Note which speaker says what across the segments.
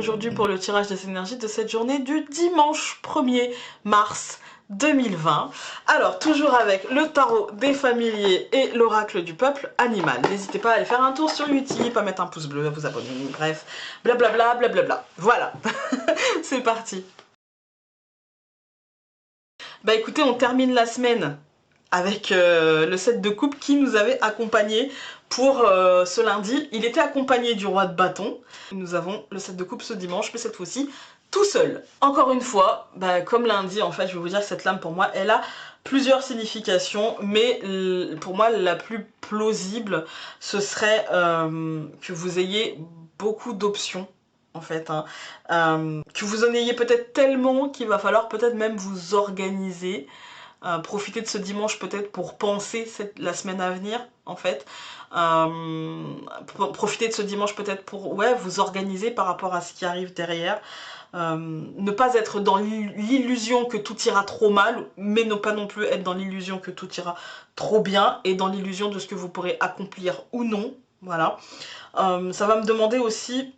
Speaker 1: aujourd'hui pour le tirage des énergies de cette journée du dimanche 1er mars 2020. Alors, toujours avec le tarot des familiers et l'oracle du peuple animal. N'hésitez pas à aller faire un tour sur YouTube, à mettre un pouce bleu, à vous abonner, bref, blablabla, blablabla. Voilà, c'est parti. Bah écoutez, on termine la semaine avec le 7 de coupe qui nous avait accompagné pour ce lundi. Il était accompagné du roi de bâton. Nous avons le 7 de coupe ce dimanche, mais cette fois-ci tout seul. Encore une fois, bah, comme lundi, en fait, je vais vous dire que cette lame, pour moi, elle a plusieurs significations, mais pour moi, la plus plausible, ce serait que vous ayez beaucoup d'options, en fait, hein. Que vous en ayez peut-être tellement qu'il va falloir peut-être même vous organiser. Profiter de ce dimanche peut-être pour penser la semaine à venir, en fait. Profiter de ce dimanche peut-être pour vous organiser par rapport à ce qui arrive derrière. Ne pas être dans l'illusion que tout ira trop mal, mais ne pas non plus être dans l'illusion que tout ira trop bien, et dans l'illusion de ce que vous pourrez accomplir ou non. Voilà. Ça va me demander aussi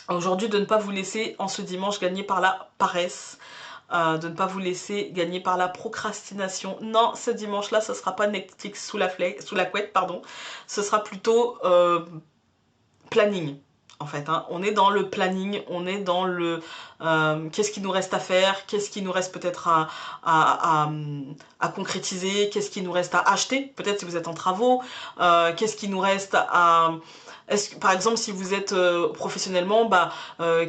Speaker 1: aujourd'hui de ne pas vous laisser en ce dimanche gagner par la paresse. De ne pas vous laisser gagner par la procrastination. Non, ce dimanche-là, ce ne sera pas Netflix sous la couette, pardon. Ce sera plutôt planning, en fait. Hein. On est dans le planning, on est dans le qu'est-ce qu'il nous reste à faire, qu'est-ce qui nous reste peut-être à concrétiser, qu'est-ce qui nous reste à acheter, peut-être si vous êtes en travaux, qu'est-ce qui nous reste à... par exemple, si vous êtes professionnellement, bah,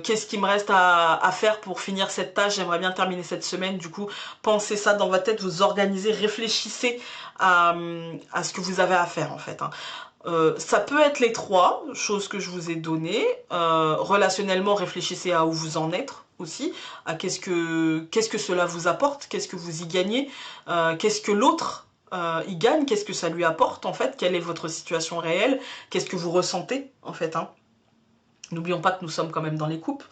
Speaker 1: qu'est-ce qui me reste à faire pour finir cette tâche? J'aimerais bien terminer cette semaine. Du coup, pensez ça dans votre tête, vous organisez, réfléchissez à ce que vous avez à faire, en fait. Hein. Ça peut être les trois choses que je vous ai données. Relationnellement, réfléchissez à où vous en êtes aussi, à qu'est-ce que cela vous apporte, qu'est-ce que vous y gagnez, qu'est-ce que l'autre il gagne, qu'est-ce que ça lui apporte en fait, quelle est votre situation réelle, qu'est-ce que vous ressentez en fait. Hein. N'oublions pas que nous sommes quand même dans les couples,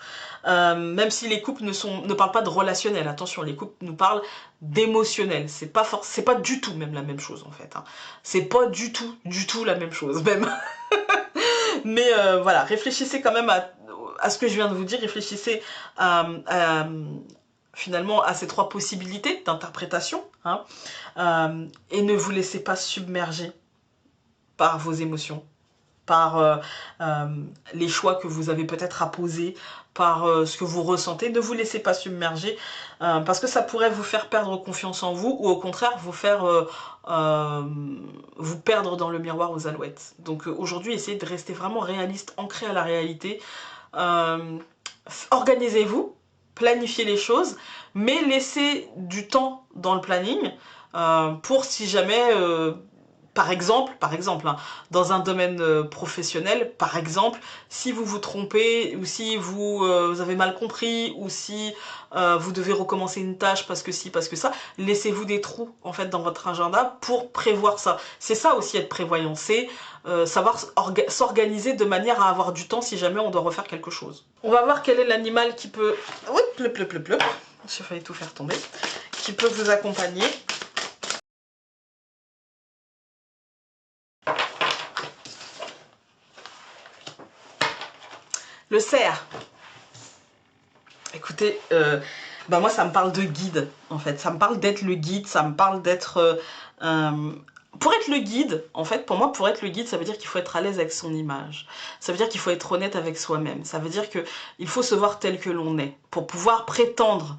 Speaker 1: même si les couples ne parlent pas de relationnel, attention, les couples nous parlent d'émotionnel, c'est pas du tout même la même chose en fait, hein. C'est pas du tout la même chose même. Mais voilà, réfléchissez quand même à ce que je viens de vous dire, réfléchissez finalement à ces trois possibilités d'interprétation, hein, et ne vous laissez pas submerger par vos émotions, par les choix que vous avez peut-être à poser, par ce que vous ressentez. Ne vous laissez pas submerger, parce que ça pourrait vous faire perdre confiance en vous, ou au contraire vous faire vous perdre dans le miroir aux alouettes. Donc aujourd'hui, essayez de rester vraiment réaliste, ancré à la réalité. Organisez-vous, planifiez les choses, mais laissez du temps dans le planning pour si jamais... par exemple, hein, dans un domaine professionnel, par exemple, si vous vous trompez, ou si vous avez mal compris, ou si vous devez recommencer une tâche parce que si, parce que ça, laissez-vous des trous en fait dans votre agenda pour prévoir ça. C'est ça aussi être prévoyant, c'est savoir s'organiser de manière à avoir du temps si jamais on doit refaire quelque chose. On va voir quel est l'animal qui peut... J'ai failli tout faire tomber. Qui peut vous accompagner. Le cerf. Écoutez, bah moi ça me parle de guide en fait, ça me parle d'être le guide, ça me parle d'être... pour être le guide, en fait, pour moi, pour être le guide, ça veut dire qu'il faut être à l'aise avec son image. Ça veut dire qu'il faut être honnête avec soi-même. Ça veut dire qu'il faut se voir tel que l'on est. Pour pouvoir prétendre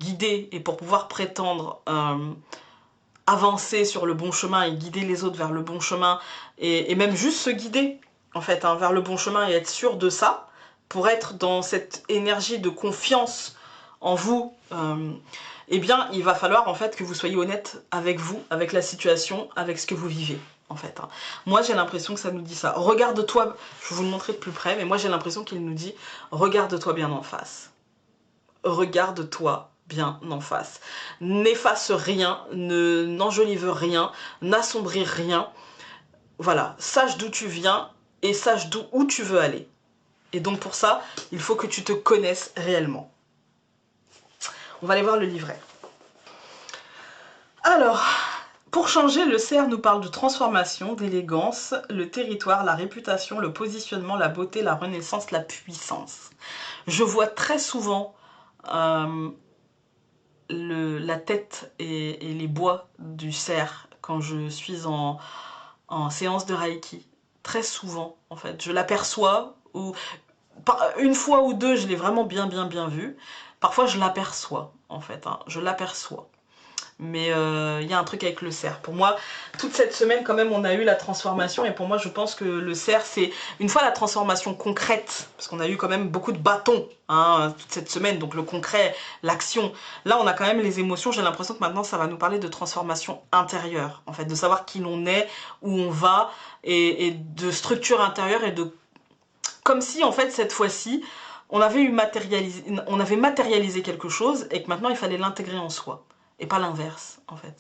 Speaker 1: guider et pour pouvoir prétendre avancer sur le bon chemin et guider les autres vers le bon chemin et même juste se guider, en fait, hein, vers le bon chemin et être sûr de ça, pour être dans cette énergie de confiance en vous, eh bien, il va falloir en fait que vous soyez honnête avec vous, avec la situation, avec ce que vous vivez, en fait. Hein. Moi, j'ai l'impression que ça nous dit ça. Regarde-toi, je vais vous le montrer de plus près, mais moi, j'ai l'impression qu'il nous dit « Regarde-toi bien en face. Regarde-toi bien en face. N'efface rien, n'enjolive rien, n'assombris rien. Voilà, sache d'où tu viens et sache où tu veux aller. Et donc pour ça, il faut que tu te connaisses réellement. » On va aller voir le livret. Alors, Pour changer, le cerf nous parle de transformation, d'élégance, le territoire, la réputation, le positionnement, la beauté, la renaissance, la puissance. Je vois très souvent la tête et les bois du cerf quand je suis en séance de Reiki. Très souvent, en fait. Je l'aperçois, ou une fois ou deux, je l'ai vraiment bien vu. Parfois, je l'aperçois, en fait. Hein. Je l'aperçois. Mais y a un truc avec le cerf. Pour moi, toute cette semaine, quand même, on a eu la transformation. Et pour moi, je pense que le cerf, c'est une fois la transformation concrète, parce qu'on a eu quand même beaucoup de bâtons hein, toute cette semaine, donc le concret, l'action. Là, on a quand même les émotions. J'ai l'impression que maintenant, ça va nous parler de transformation intérieure, en fait, de savoir qui l'on est, où on va, et de structure intérieure, et de... Comme si, en fait, cette fois-ci, on avait matérialisé quelque chose, et que maintenant, il fallait l'intégrer en soi. Et pas l'inverse, en fait.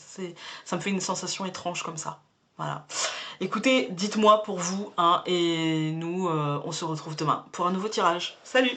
Speaker 1: Ça me fait une sensation étrange comme ça. Voilà. Écoutez, dites-moi pour vous, hein, et nous, on se retrouve demain pour un nouveau tirage. Salut!